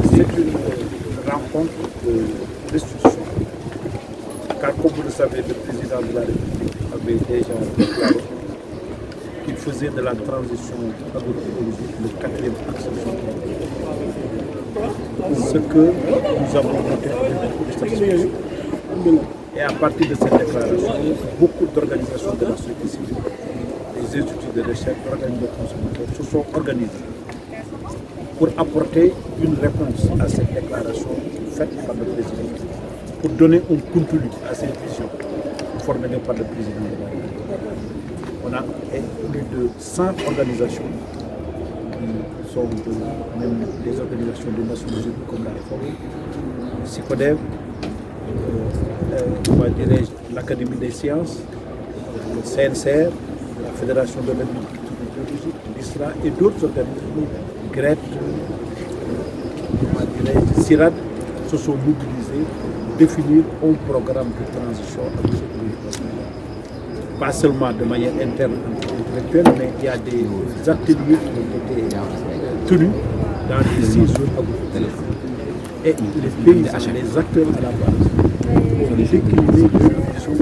c'est une rencontre de restitution. Car comme vous le savez, le président de la République avait déjà déclaré qu'il faisait de la transition agroécologique le quatrième axe de son programme. Ce que nous avons noté avec beaucoup de satisfaction. Et à partir de cette déclaration, beaucoup d'organisations de la société civile, des instituts de recherche, organismes de consommateurs se sont organisés pour apporter une réponse à cette déclaration faite par le président, pour donner un contenu à cette vision formulée par le président de la République. On a plus de 100 organisations qui sont même des organisations des Nations Unies comme la FAO, SICODEV, l'Académie des sciences, le CNCR, la Fédération de l'agriculture biologique, l'ISRA et d'autres organismes, GRET, CIRAD, se sont mobilisés pour définir un programme de transition agroécologique. Pas seulement de manière interne intellectuelle, mais il y a des ateliers qui ont été tenus dans les 6 zones agroécologiques. Et les paysans, les acteurs à la base, ont décliné de vision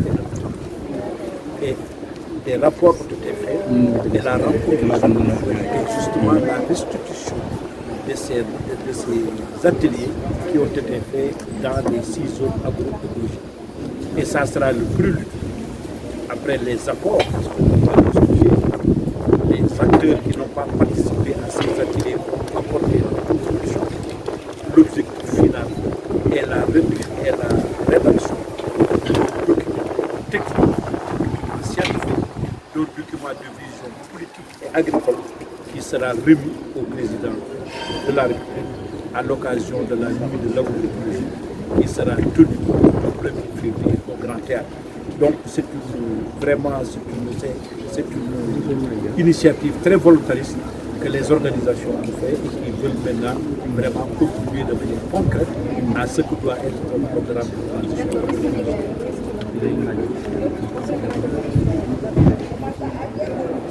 et des rapports ont été faits et la rencontre et justement la restitution de ces ateliers qui ont été faits dans les 6 zones agroécologiques. Et ça sera le prélude. Après les apports, les acteurs qui n'ont pas participé à ces ateliers vont apporter leur contribution. L'objectif final est la rédaction de documents techniques, scientifiques, de documents de vision politique et agricole qui sera remis au président de la République à l'occasion de la nuit de l'agroécologie qui sera tenue le 1er février au Grand Théâtre. Donc c'est une initiative très volontariste que les organisations ont fait et qui veulent maintenant vraiment contribuer de manière concrète à ce que doit être un programme de transition.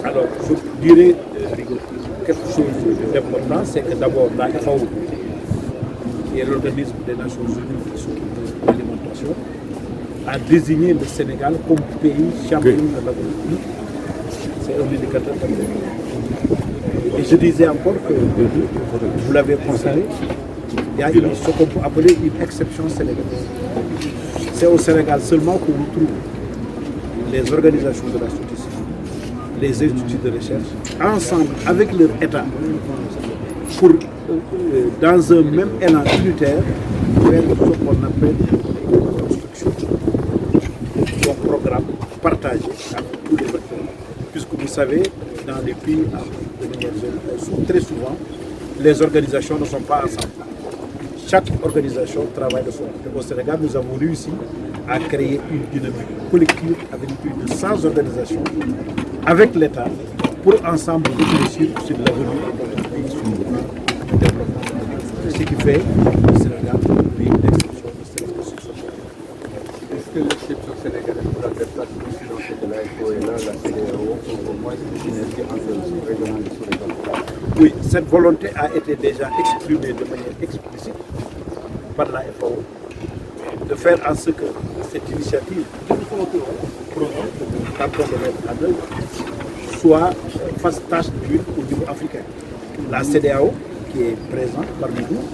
Alors je dirais quelque chose d'important, c'est que d'abord la FAO, qui est l'organisme des Nations Unies qui s'occupe de l'alimentation, a désigné le Sénégal comme pays champion de l'agroécologie. C'est un indicateur de. Et je disais encore que, vous l'avez constaté, il y a ce qu'on peut appeler une exception sénégalaise. C'est au Sénégal seulement qu'on trouve les organisations de la société civile, les instituts de recherche, ensemble avec leur État, pour, dans un même élan unitaire, faire ce qu'on appelle un programme partagé avec tous les acteurs. Puisque vous savez, dans les pays de manière générale, très souvent, les organisations ne sont pas ensemble. Chaque organisation travaille de son côté. Au Sénégal, nous avons réussi à créer une dynamique collective avec plus de 100 organisations, avec l'État, pour ensemble réfléchir sur l'avenir de notre pays, sur le développement. Ce qui fait le Sénégal un pays d'exception. Est-ce que l'exception sénégalaise pour la perspective financière de la FO et là, la CEDEAO, pour au moins une synergie entre les régionales et sous-régionales? Oui, cette volonté a été déjà exprimée de manière explicite par la FAO, de faire en sorte que cette initiative soit fasse tâche d'huile au niveau africain. La CEDEAO, qui est présente parmi nous,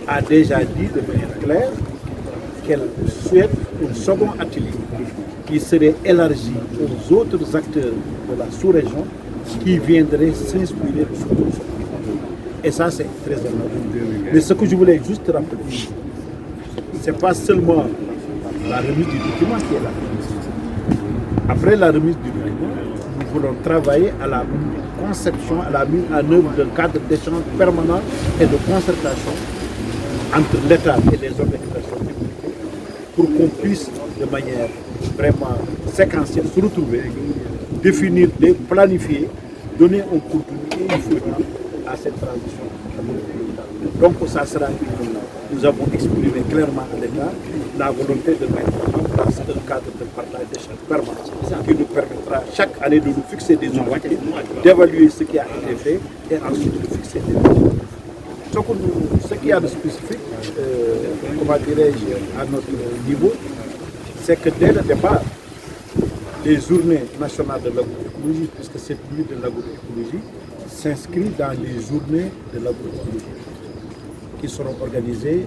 a déjà dit de manière claire qu'elle souhaite un second atelier qui serait élargi aux autres acteurs de la sous-région qui viendraient s'inspirer de ce concept. Et ça, c'est très important. Mais ce que je voulais juste rappeler, ce n'est pas seulement la remise du document qui est là. Après la remise du document, nous voulons travailler à la conception, à la mise en œuvre d'un cadre d'échange permanent et de concertation entre l'État et les organisations publiques pour qu'on puisse, de manière vraiment séquentielle, se retrouver, définir, planifier, donner un contenu et une feuille à cette transition. Donc ça sera nous avons exprimé clairement à l'État la volonté de mettre en place un cadre de partage d'échange permanent qui nous permettra chaque année de nous fixer des objectifs, d'évaluer ce qui a été fait et ensuite de fixer des objectifs. Ce qu'il y a de spécifique, comment dirais-je, à notre niveau, c'est que dès le départ, les journées nationales de l'agroécologie, puisque c'est plus de l'agroécologie, s'inscrit dans les journées de l'agroécologie qui seront organisées,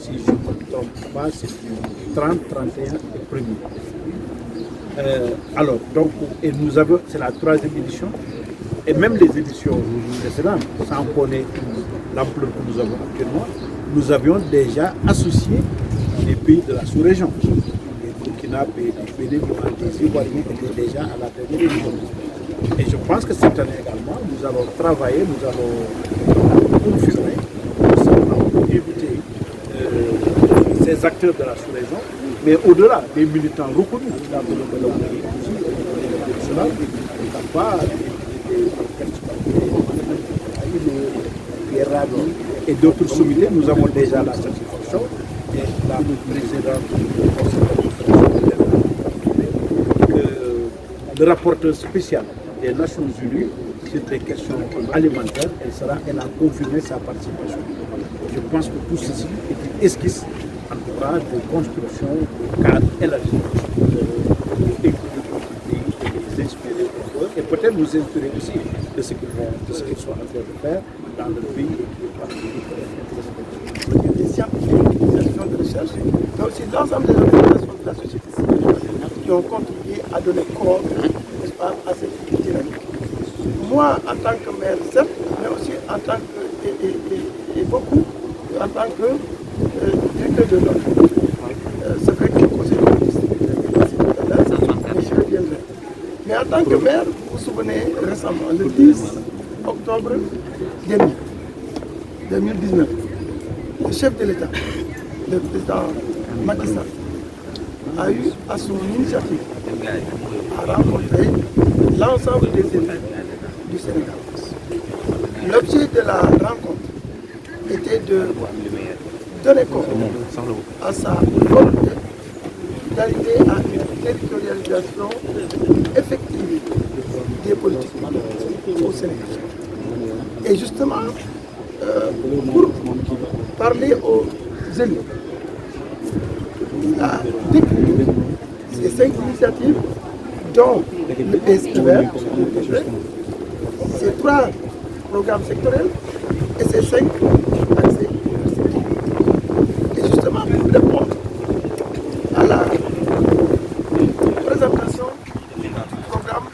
si je ne me trompe pas, c'est du 30, 31 et 1er. Alors, donc, et nous avons, c'est la 3e édition, et même les éditions précédentes, sans connaître l'ampleur que nous avons actuellement, nous avions déjà associé les pays de la sous-région. Les Burkina, les Bénin, les Ivoiriens étaient déjà à la dernière édition. Et je pense que cette année également, nous allons travailler, nous allons confirmer, pour éviter ces acteurs de la sous-région, mais au-delà des militants reconnus dans le domaine de la et d'autres sommités, nous avons déjà la satisfaction et la présidente du conseil le rapporteur spécial des Nations Unies sur les questions alimentaires, elle a confirmé sa participation. Je pense que tout ceci est une esquisse, en tout cas, de construction de cadre élargi et les inspirer et peut-être nous inspirer aussi de ce qu'ils sont en train de faire dans le pays et des scientifiques, des actions de recherche, mais aussi l'ensemble des organisations de la société civile qui ont contribué à donner corps, n'est-ce pas, à cette dynamique. Moi, en tant que maire, certes, mais aussi en tant que, et beaucoup, en tant que directeur de l'ordre. C'est vrai que le conseil mais je reviendrai. Mais en tant que maire, vous vous souvenez récemment, le 10 octobre dernier, 2019, le chef de l'État, le président Macky Sall, a eu à son initiative à rencontrer l'ensemble des élus du Sénégal. L'objet de la rencontre était de donner corps à sa volonté d'arriver à une territorialisation effective des politiques au Sénégal. Et justement, pour parler aux élus, il a décliné ces 5 initiatives, dont le PSQR, ces 3 programmes sectoriels et ces 5 accès universitaires. Et justement, pour répondre à la présentation du programme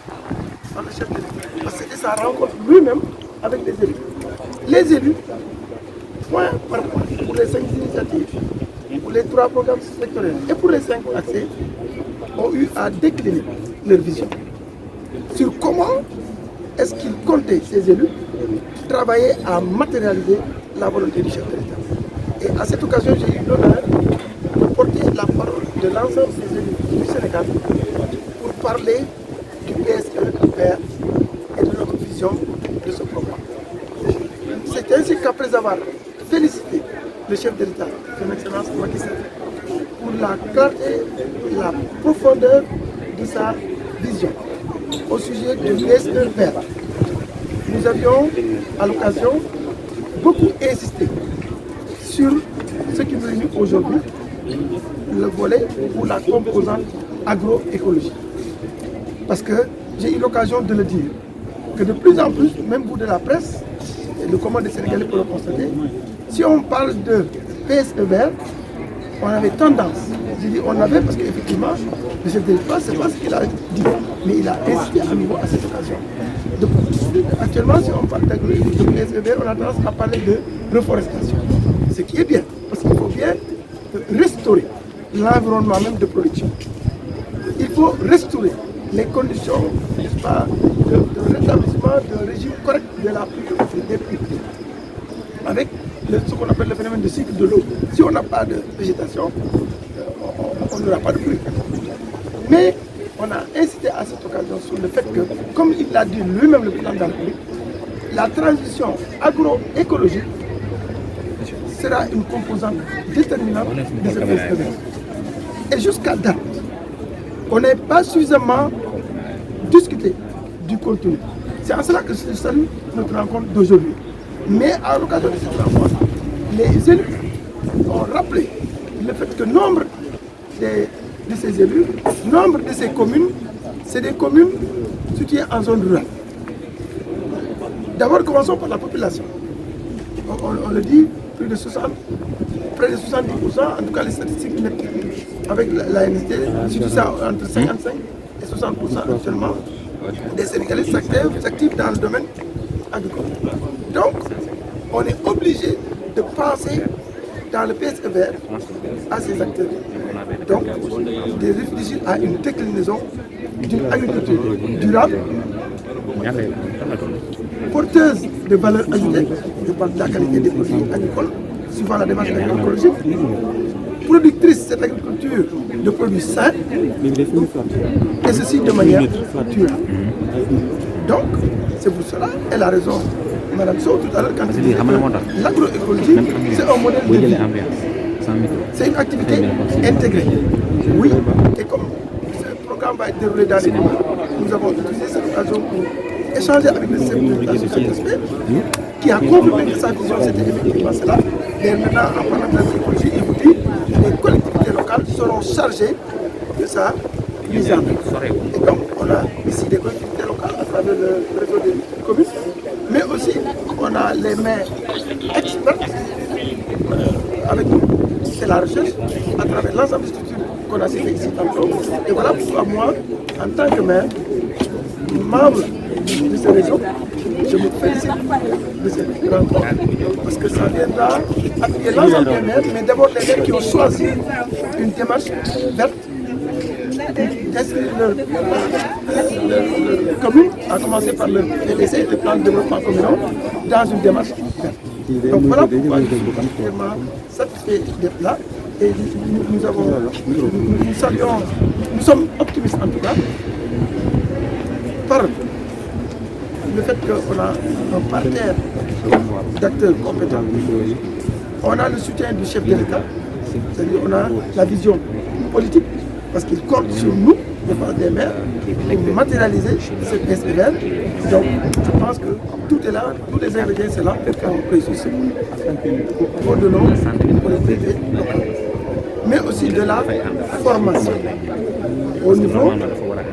par le chef de l'État, parce que c'était sa rencontre lui-même avec les élus. Les élus, point par point, pour les 5 initiatives, pour les 3 programmes sectoriels et pour les 5 accès, ont eu à décliner leur vision sur comment est-ce qu'ils comptaient, ces élus, travailler à matérialiser la volonté du chef de l'État. Et à cette occasion, j'ai eu l'honneur de porter la parole de l'ensemble des élus du Sénégal pour parler du PSE vert et de notre vision de ce programme. C'est ainsi qu'après avoir félicité le chef de l'État, son Excellence Macky Sall, pour la clarté, la profondeur de sa vision au sujet du PSE vert, nous avions à l'occasion beaucoup insisté sur ce qui nous réunit aujourd'hui, le volet ou la composante agroécologie. Parce que j'ai eu l'occasion de le dire, que de plus en plus, même vous de la presse, et le commun des Sénégalais pour le constater, si on parle de PSE vert, on avait tendance, j'ai dit on avait parce qu'effectivement, le chef de l'État, c'est pas ce qu'il a dit, mais il a insisté à nouveau à cette occasion. Donc, actuellement, si on parle de PSE vert, on a tendance à parler de reforestation. Ce qui est bien, parce qu'il faut bien restaurer l'environnement même de production. Il faut restaurer les conditions, n'est-ce pas, de rétablissement d'un régime correct de la pluie, des pluies, avec ce qu'on appelle le phénomène de cycle de l'eau. Si on n'a pas de végétation, on n'aura pas de pluie. Mais on a incité à cette occasion sur le fait que, comme il l'a dit lui-même le président de la République, la transition agroécologique sera une composante déterminante de ce PSE. Et jusqu'à date, on n'est pas suffisamment discuté du contenu. C'est en cela que je salue notre rencontre d'aujourd'hui. Mais à l'occasion de cette rencontre, les élus ont rappelé le fait que nombre de ces élus, nombre de ces communes, c'est des communes situées en zone rurale. D'abord, commençons par la population. On le dit, près de 70%, en tout cas les statistiques nettes avec l'ANSD, situent ça entre 55 et 60% actuellement des Sénégalais s'activent dans le domaine agricole. Donc, on est obligé de penser dans le PSE à ces acteurs. Donc, de réfléchir à une déclinaison d'une agriculture durable, porteuse de valeurs ajoutées, je parle de la qualité des produits agricoles, suivant la démarche agroécologique, productrice cette agriculture de produits sains, et ceci de manière durable. Donc, c'est pour cela, elle a raison, Madame Sow, tout à l'heure, quand elle disait que l'agroécologie, c'est un modèle de vie. C'est une activité intégrée. Oui, et comme ce programme va être déroulé dans les communes, nous avons utilisé cette occasion pour échanger avec le chef de la société qui a confirmé que sa vision c'était effectivement cela. Et maintenant, en parlant de l'agroécologie, il vous dit que les collectivités locales seront chargées de sa mise en œuvre. Et donc, on a ici des collectivités locales à travers le réseau des communes, mais aussi on a les maires experts avec nous. C'est la recherche à travers l'ensemble des structures qu'on a citées ici tantôt. Et voilà pourquoi moi, en tant que maire, membre de ce réseau, je me félicite de cette rencontre parce que ça viendra appuyer l'ensemble des maires, mais d'abord les maires qui ont choisi une démarche verte, d'inscrire leur commune, à commencer par le PDC, le plan de développement communal, dans une démarche verte. Donc voilà pourquoi je suis particulièrement satisfait d'être là et nous sommes optimistes en tout cas par le fait qu'on a un parterre d'acteurs compétents. On a le soutien du chef de l'État, c'est-à-dire on a la vision politique parce qu'il compte sur nous, de part des maires, pour matérialiser cette SPR. Donc je pense que tout est là, tous les ingrédients sont là pour qu'on réussisse pour de nos collectivités locales. Mais aussi de la formation au niveau,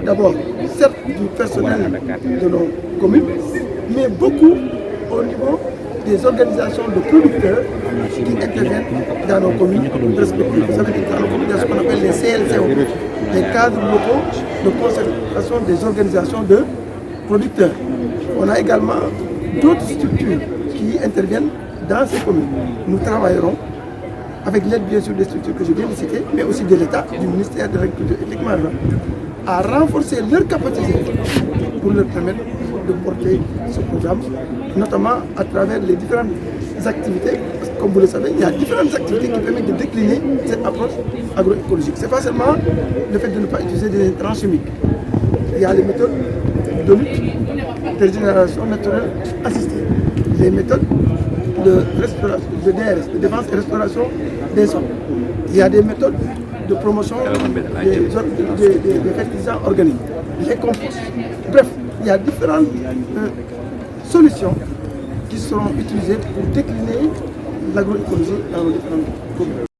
d'abord, certes du personnel de nos communes, mais beaucoup au niveau des organisations de producteurs qui interviennent dans nos communes respectives. Vous savez, dans nos communes, il y a ce qu'on appelle les CLCO, les cadres locaux de concertation des organisations de producteurs. On a également d'autres structures qui interviennent dans ces communes. Nous travaillerons avec l'aide bien sûr des structures que je viens de citer, mais aussi de l'État, du ministère de l'Agriculture et à renforcer leur capacité pour leur permettre de porter ce programme, notamment à travers les différentes activités. Parce que, comme vous le savez, il y a différentes activités qui permettent de décliner cette approche agroécologique. Ce n'est pas seulement le fait de ne pas utiliser des intrants chimiques. Il y a les méthodes de lutte, de régénération naturelle assistée, les méthodes de restauration, de DRS, de défense et restauration des sols. Il y a des méthodes de promotion des fertilisants organiques, les composts. Bref, il y a différentes solutions qui seront utilisées pour décliner l'agroécologie dans nos différentes communes.